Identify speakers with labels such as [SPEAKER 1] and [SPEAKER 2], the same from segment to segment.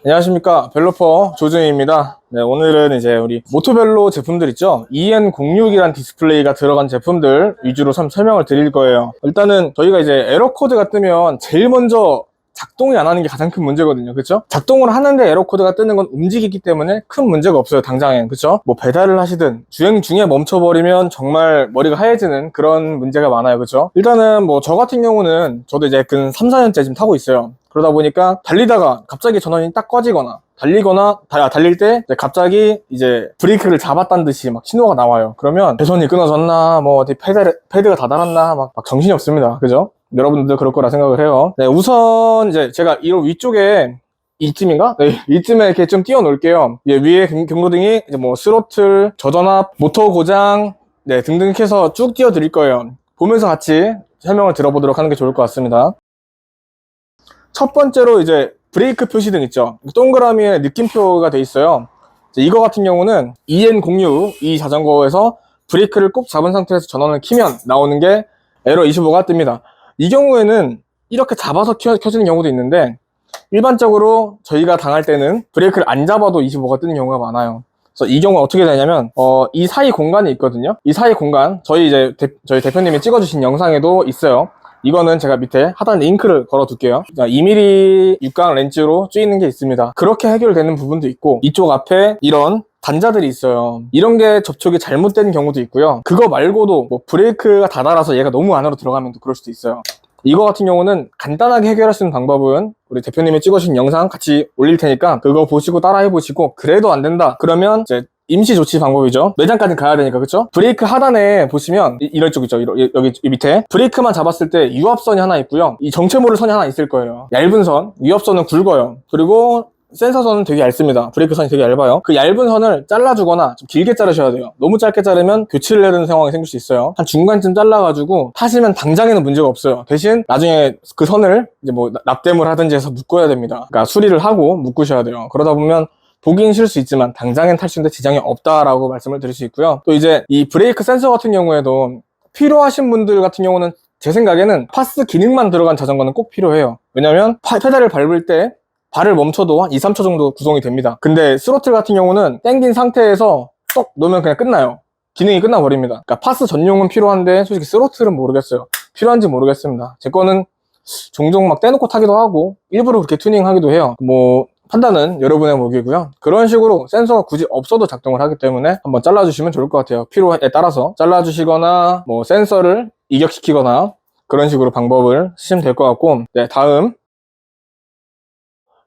[SPEAKER 1] 안녕하십니까, 벨로퍼 조정입니다. 네, 오늘은 이제 우리 모토벨로 제품들 있죠, EN06이란 디스플레이가 들어간 제품들 위주로 설명을 드릴 거예요. 일단은 저희가 이제 에러 코드가 뜨면 제일 먼저 작동이 안 하는 게 가장 큰 문제거든요. 그쵸? 작동을 하는데 에러 코드가 뜨는 건 움직이기 때문에 큰 문제가 없어요, 당장엔. 그쵸? 뭐 배달을 하시든 주행 중에 멈춰버리면 정말 머리가 하얘지는 그런 문제가 많아요. 그쵸? 일단은 뭐 저 같은 경우는 저도 이제 근 3, 4년째 지금 타고 있어요. 그러다 보니까 달리다가 갑자기 전원이 딱 꺼지거나 달릴 때 갑자기 이제 브레이크를 잡았다는 듯이 막 신호가 나와요. 그러면 배선이 끊어졌나, 뭐 어디 패드가 다 닳았나, 막 정신이 없습니다. 그죠? 여러분들도 그럴 거라 생각을 해요. 네, 우선 이제 제가 이 위쪽에 이쯤인가? 네, 이쯤에 이렇게 좀 띄워 놓을게요. 예, 위에 경고등이 이제 뭐 스로틀, 저전압, 모터 고장, 네, 등등 이렇게 해서 쭉 띄워 드릴 거예요. 보면서 같이 설명을 들어보도록 하는 게 좋을 것 같습니다. 첫 번째로 이제 브레이크 표시등 있죠. 동그라미에 느낌표가 돼 있어요. 이거 같은 경우는 EN06 이 자전거에서 브레이크를 꼭 잡은 상태에서 전원을 키면 나오는 게 에러 25가 뜹니다. 이 경우에는 이렇게 잡아서 켜지는 경우도 있는데, 일반적으로 저희가 당할 때는 브레이크를 안 잡아도 25가 뜨는 경우가 많아요. 그래서 이 경우는 어떻게 되냐면 이 사이 공간이 있거든요. 이 사이 공간, 저희 대표님이 찍어주신 영상에도 있어요. 이거는 제가 밑에 하단에 링크를 걸어 둘게요. 2mm 육각 렌즈로 쬐이는 게 있습니다. 그렇게 해결되는 부분도 있고, 이쪽 앞에 이런 단자들이 있어요. 이런 게 접촉이 잘못된 경우도 있고요. 그거 말고도 뭐 브레이크가 다 닳아서 얘가 너무 안으로 들어가면 또 그럴 수도 있어요. 이거 같은 경우는 간단하게 해결할 수 있는 방법은 우리 대표님이 찍어주신 영상 같이 올릴 테니까 그거 보시고 따라해 보시고, 그래도 안 된다 그러면 이제 임시 조치 방법이죠. 매장까지 가야 되니까. 그쵸? 브레이크 하단에 보시면 이런 쪽 있죠. 여기 밑에 브레이크만 잡았을 때 유압선이 하나 있고요, 이 정체모를 선이 하나 있을 거예요. 얇은 선, 유압선은 굵어요. 그리고 센서선은 되게 얇습니다. 브레이크 선이 되게 얇아요. 그 얇은 선을 잘라주거나 좀 길게 자르셔야 돼요. 너무 짧게 자르면 교체를 해야 되는 상황이 생길 수 있어요. 한 중간쯤 잘라가지고 타시면 당장에는 문제가 없어요. 대신 나중에 그 선을 이제 뭐 납땜을 하든지 해서 묶어야 됩니다. 그러니까 수리를 하고 묶으셔야 돼요. 그러다 보면 보긴 싫을 수 있지만 당장엔 탈 수 있는데 지장이 없다라고 말씀을 드릴 수 있고요. 또 이제 이 브레이크 센서 같은 경우에도 필요하신 분들 같은 경우는 제 생각에는 파스 기능만 들어간 자전거는 꼭 필요해요. 왜냐면 페달을 밟을 때 발을 멈춰도 한 2, 3초 정도 구성이 됩니다. 근데 스로틀 같은 경우는 당긴 상태에서 쏙 놓으면 그냥 끝나요. 기능이 끝나버립니다. 그러니까 파스 전용은 필요한데 솔직히 스로틀은 모르겠어요. 필요한지 모르겠습니다. 제 거는 종종 막 떼놓고 타기도 하고 일부러 그렇게 튜닝하기도 해요. 뭐 판단은 여러분의 몫이고요. 그런 식으로 센서가 굳이 없어도 작동을 하기 때문에 한번 잘라주시면 좋을 것 같아요. 필요에 따라서 잘라주시거나 뭐 센서를 이격시키거나 그런 식으로 방법을 쓰시면 될 것 같고, 네, 다음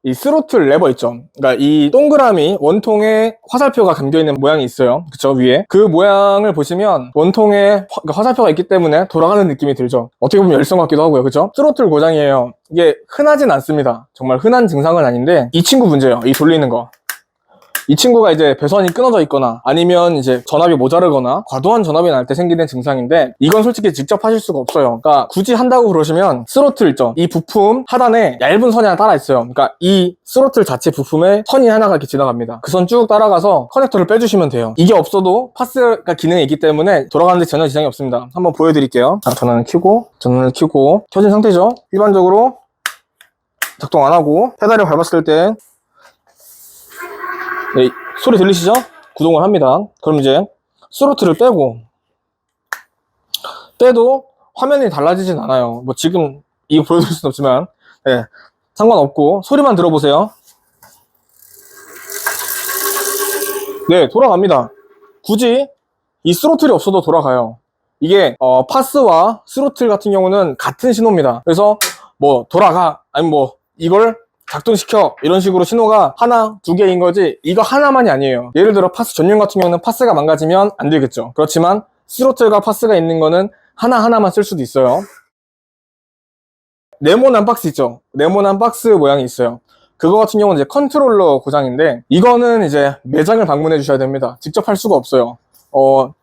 [SPEAKER 1] 이 스로틀 레버 있죠. 그러니까 이 동그라미 원통에 화살표가 감겨있는 모양이 있어요. 그쵸, 위에. 그 모양을 보시면 원통에 화살표가 있기 때문에 돌아가는 느낌이 들죠. 어떻게 보면 열선 같기도 하고요. 그쵸? 스로틀 고장이에요. 이게 흔하진 않습니다. 정말 흔한 증상은 아닌데, 이 친구 문제예요. 이 돌리는 거. 이 친구가 이제 배선이 끊어져 있거나 아니면 이제 전압이 모자르거나 과도한 전압이 날 때 생기는 증상인데, 이건 솔직히 직접 하실 수가 없어요. 그러니까 굳이 한다고 그러시면 스로틀 있죠, 이 부품 하단에 얇은 선이 하나 따라 있어요. 그러니까 이 스로틀 자체 부품에 선이 하나가 이렇게 지나갑니다. 그 선 쭉 따라가서 커넥터를 빼주시면 돼요. 이게 없어도 파스가 기능이 있기 때문에 돌아가는데 전혀 지장이 없습니다. 한번 보여드릴게요. 자, 전원을 켜고 켜진 상태죠. 일반적으로 작동 안 하고 페달을 밟았을 때, 네, 소리 들리시죠? 구동을 합니다. 그럼 이제 스로틀을 빼도 화면이 달라지진 않아요. 뭐 지금 이거 보여드릴 수는 없지만, 네, 상관없고 소리만 들어보세요. 네, 돌아갑니다. 굳이 이 스로틀이 없어도 돌아가요. 이게 파스와 스로틀 같은 경우는 같은 신호입니다. 그래서 뭐 돌아가, 아니면 뭐 이걸 작동시켜, 이런 식으로 신호가 하나, 두 개인 거지 이거 하나만이 아니에요. 예를 들어 파스 전용 같은 경우는 파스가 망가지면 안 되겠죠. 그렇지만 스로틀과 파스가 있는 거는 하나하나만 쓸 수도 있어요. 네모난 박스 있죠? 네모난 박스 모양이 있어요. 그거 같은 경우는 이제 컨트롤러 고장인데, 이거는 이제 매장을 방문해 주셔야 됩니다. 직접 할 수가 없어요.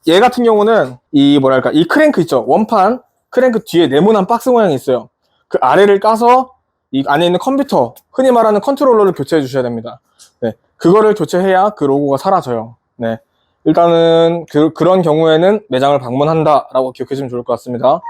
[SPEAKER 1] 얘 같은 경우는 이 뭐랄까, 이 크랭크 있죠? 원판 크랭크 뒤에 네모난 박스 모양이 있어요. 그 아래를 까서 이 안에 있는 컴퓨터, 흔히 말하는 컨트롤러를 교체해 주셔야 됩니다. 네, 그거를 교체해야 그 로고가 사라져요. 네, 일단은 그런 경우에는 매장을 방문한다 라고 기억해 주시면 좋을 것 같습니다.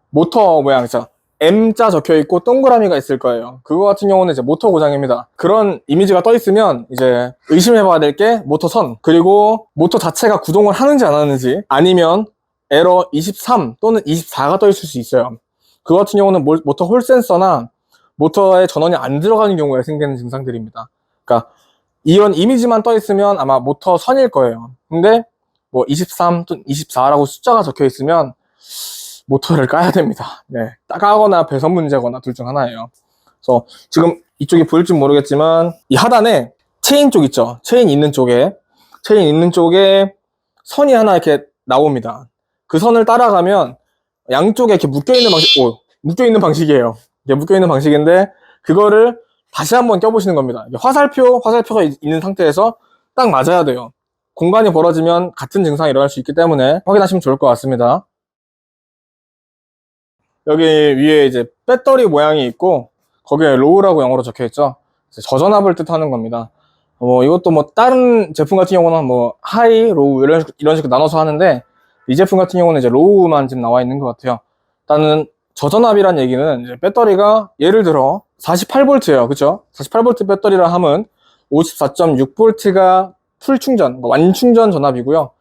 [SPEAKER 1] 모터 모양 있죠? M자 적혀있고 동그라미가 있을 거예요. 그거 같은 경우는 이제 모터 고장입니다. 그런 이미지가 떠 있으면 이제 의심해봐야 될 게 모터 선, 그리고 모터 자체가 구동을 하는지 안 하는지, 아니면 에러 23 또는 24가 떠 있을 수 있어요. 그거 같은 경우는 모터 홀 센서나 모터에 전원이 안 들어가는 경우에 생기는 증상들입니다. 그러니까 이런 이미지만 떠 있으면 아마 모터 선일 거예요. 근데 뭐 23 또는 24라고 숫자가 적혀 있으면 모터를 까야 됩니다. 네, 까거나 배선 문제거나 둘 중 하나예요. 그래서 지금 이쪽이 보일지 모르겠지만 이 하단에 체인 쪽 있죠. 체인 있는 쪽에 선이 하나 이렇게 나옵니다. 그 선을 따라가면 양쪽에 이렇게 묶여있는 방식이에요. 이게 묶여있는 방식인데 그거를 다시 한번 껴보시는 겁니다. 화살표가 있는 상태에서 딱 맞아야 돼요. 공간이 벌어지면 같은 증상이 일어날 수 있기 때문에 확인하시면 좋을 것 같습니다. 여기 위에 이제 배터리 모양이 있고 거기에 로우라고 영어로 적혀있죠. 저전압을 뜻하는 겁니다. 이것도 뭐 다른 제품 같은 경우는 뭐 하이, 로우 이런 식으로 나눠서 하는데 이 제품 같은 경우는 이제 로우만 지금 나와 있는 것 같아요. 일단은 저전압이란 얘기는 이제 배터리가 예를 들어 48V예요. 그쵸? 48V 배터리라 하면 54.6V가 풀 충전, 완충전 전압이고요.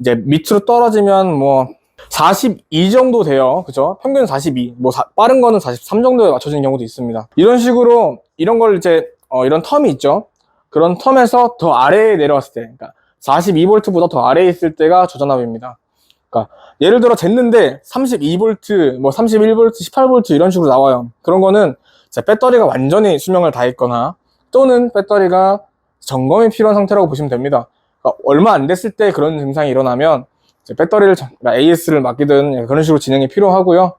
[SPEAKER 1] 이제 밑으로 떨어지면 뭐 42 정도 돼요. 그죠? 평균 42, 빠른 거는 43 정도에 맞춰지는 경우도 있습니다. 이런 식으로, 이런 걸 이제, 이런 텀이 있죠? 그런 텀에서 더 아래에 내려왔을 때, 그러니까 42V보다 더 아래에 있을 때가 저전압입니다. 그러니까, 예를 들어 쟀는데 32V, 31V, 18V 이런 식으로 나와요. 그런 거는 배터리가 완전히 수명을 다했거나, 또는 배터리가 점검이 필요한 상태라고 보시면 됩니다. 그러니까 얼마 안 됐을 때 그런 증상이 일어나면, 배터리를, AS를 맡기든 그런 식으로 진행이 필요하고요.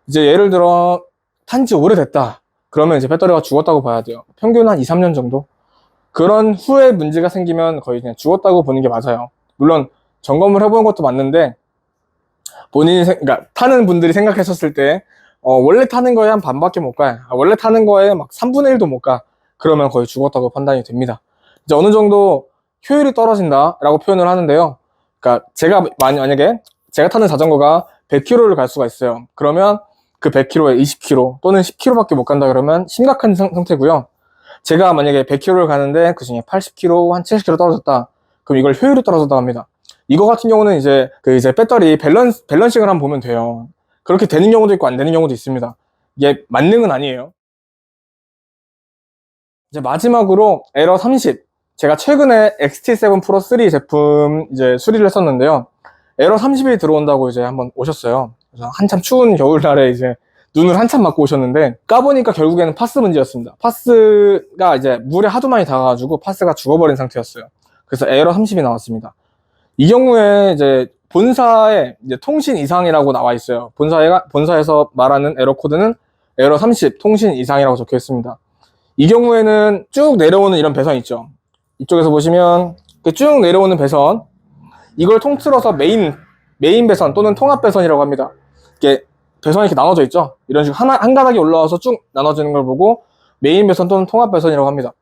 [SPEAKER 1] 이제 예를 들어 탄지 오래됐다. 그러면 이제 배터리가 죽었다고 봐야 돼요. 평균 한 2, 3년 정도? 그런 후에 문제가 생기면 거의 그냥 죽었다고 보는 게 맞아요. 물론 점검을 해보는 것도 맞는데 그러니까 타는 분들이 생각하셨을 때 원래 타는 거에 한 반밖에 못 가요. 원래 타는 거에 막 3분의 1도 못 가. 그러면 거의 죽었다고 판단이 됩니다. 이제 어느 정도 효율이 떨어진다라고 표현을 하는데요. 그러니까 만약에 제가 타는 자전거가 100km를 갈 수가 있어요. 그러면 그 100km에 20km 또는 10km밖에 못 간다 그러면 심각한 상태고요. 제가 만약에 100km를 가는데 그 중에 80km, 한 70km 떨어졌다. 그럼 이걸 효율이 떨어졌다고 합니다. 이거 같은 경우는 이제 배터리 밸런싱을 한번 보면 돼요. 그렇게 되는 경우도 있고 안 되는 경우도 있습니다. 이게 만능은 아니에요. 이제 마지막으로 에러 30. 제가 최근에 XT7 프로 3 제품 이제 수리를 했었는데요. 에러 30이 들어온다고 이제 한번 오셨어요. 그래서 한참 추운 겨울날에 이제 눈을 한참 맞고 오셨는데 까보니까 결국에는 파스 문제였습니다. 파스가 이제 물에 하도 많이 닿아가지고 파스가 죽어버린 상태였어요. 그래서 에러 30이 나왔습니다. 이 경우에 이제 본사에 이제 통신 이상이라고 나와 있어요. 본사에서 말하는 에러 코드는 에러 30 통신 이상이라고 적혀 있습니다. 이 경우에는 쭉 내려오는 이런 배선 있죠. 이쪽에서 보시면 쭉 내려오는 배선, 이걸 통틀어서 메인 배선 또는 통합 배선이라고 합니다. 이게 배선이 이렇게 나눠져 있죠. 이런 식으로 한 가닥이 올라와서 쭉 나눠지는 걸 보고 메인 배선 또는 통합 배선이라고 합니다.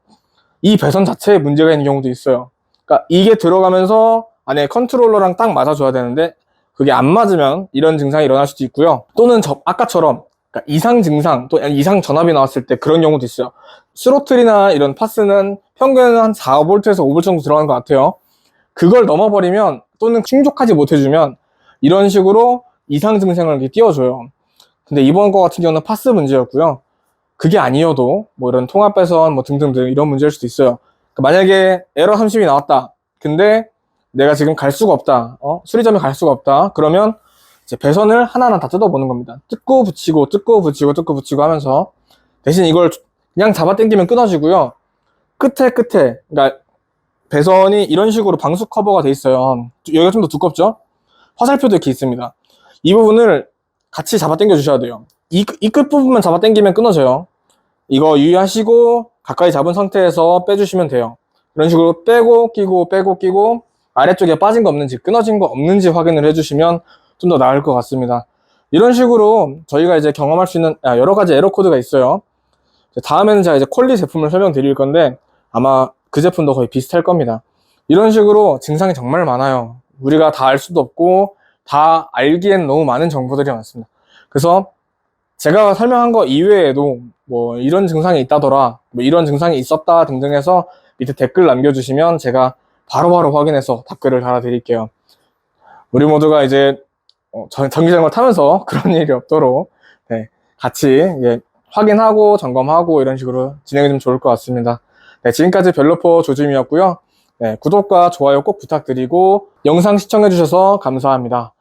[SPEAKER 1] 이 배선 자체에 문제가 있는 경우도 있어요. 그러니까 이게 들어가면서 안에 컨트롤러랑 딱 맞아줘야 되는데 그게 안 맞으면 이런 증상이 일어날 수도 있고요. 또는 아까처럼 그러니까 이상 증상 또 이상 전압이 나왔을 때 그런 경우도 있어요. 스로틀이나 이런 파스는 평균 한 4V에서 5V 정도 들어가는 것 같아요. 그걸 넘어버리면 또는 충족하지 못해주면 이런 식으로 이상 증상을 이렇게 띄워줘요. 근데 이번 거 같은 경우는 파스 문제였고요. 그게 아니어도 뭐 이런 통합 배선 뭐 등등등 이런 문제일 수도 있어요. 그러니까 만약에 에러 30이 나왔다. 근데 내가 지금 갈 수가 없다. 수리점에 갈 수가 없다. 그러면 이제 배선을 하나하나 다 뜯어보는 겁니다. 뜯고 붙이고 하면서 대신 이걸 그냥 잡아당기면 끊어지고요. 끝에 그러니까 배선이 이런 식으로 방수 커버가 돼 있어요. 여기가 좀 더 두껍죠? 화살표도 이렇게 있습니다. 이 부분을 같이 잡아당겨 주셔야 돼요. 이 끝부분만 잡아당기면 끊어져요. 이거 유의하시고 가까이 잡은 상태에서 빼주시면 돼요. 이런 식으로 빼고 끼고 아래쪽에 빠진 거 없는지 끊어진 거 없는지 확인을 해주시면 좀 더 나을 것 같습니다. 이런 식으로 저희가 이제 경험할 수 있는 여러 가지 에러 코드가 있어요. 다음에는 제가 이제 퀄리 제품을 설명드릴 건데 아마 그 제품도 거의 비슷할 겁니다. 이런 식으로 증상이 정말 많아요. 우리가 다 알 수도 없고 다 알기엔 너무 많은 정보들이 많습니다. 그래서 제가 설명한 거 이외에도 뭐 이런 증상이 있다더라, 뭐 이런 증상이 있었다 등등 해서 밑에 댓글 남겨주시면 제가 바로바로 확인해서 답글을 달아드릴게요. 우리 모두가 이제 전기자전거 타면서 그런 일이 없도록 네, 같이 이제 확인하고 점검하고 이런 식으로 진행이 좀 좋을 것 같습니다. 네, 지금까지 벨로퍼 조짐이었고요. 네, 구독과 좋아요 꼭 부탁드리고 영상 시청해주셔서 감사합니다.